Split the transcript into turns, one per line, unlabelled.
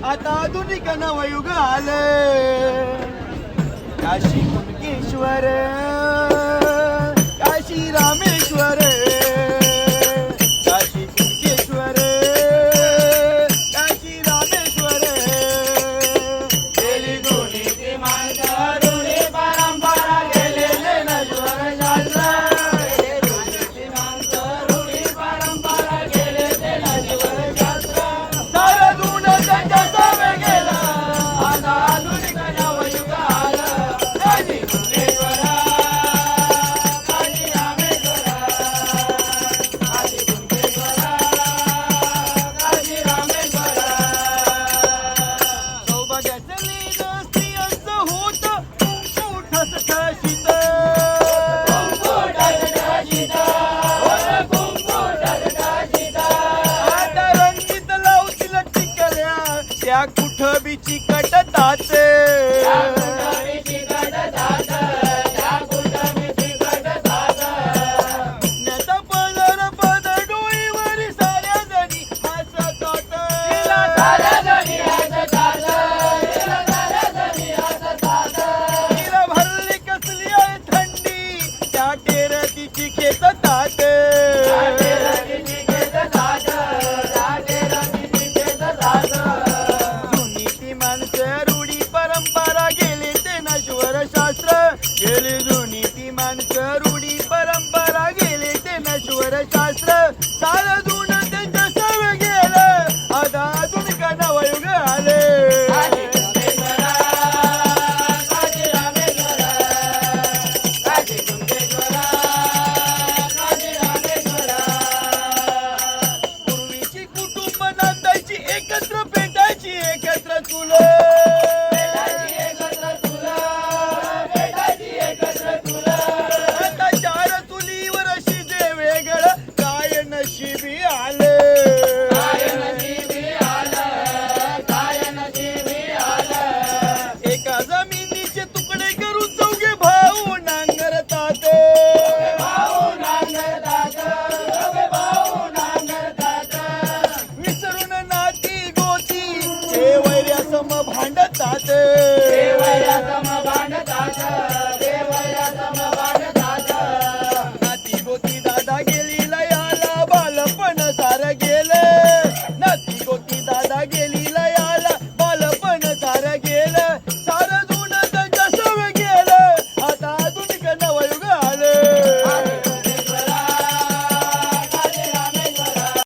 आता आधुनिक नवयुग आले. काशी कुणकेश्वर, काशी रामेश्वर, काशी कुणकेश्वर, काशी रामेश्वर. गेली दोन्ही ती माणसं रूढी परंपरा गेलेले नश्वर शास्त्र. गेली ती माणसं रूढी परंपरा गेलेले नश्वर शास्त्र. सारं जुनं त्यांच्या सवे गेलं, आता आधुनिक नवयुग आलं. काशी कुणकेश्वर, काशी रामेश्वर, काशी कुणकेश्वर, काशी रामेश्वर. सौभाग्याचं लीन स्त्रियांचं होतं कुंकू ठसठशीत. कुंकू ठसठशीत, कुंकू ठसठशीत. आता रंगीत लावतील टिकल्या त्या कुठं बी चिकटतात. पुण्याचा पदर पदर डोईवरी साऱ्या जणी हसतात. तिला भरली कसली आहे थंडी, त्या टेरतीची खेचतात. जुनी ती माणसं रूढी परंपरा गेली ते नश्वर शास्त्र. गेली जुनी ती माणसं रूढी परंपरा गेली ते नश्वर शास्त्र. सारं जुनं त्यांच्या सवे गेलं, आता आधुनिक नवयुग आले. पूर्वीची कुटुंब नांदायची, एकत्र पेटायची, एकत्र चुल.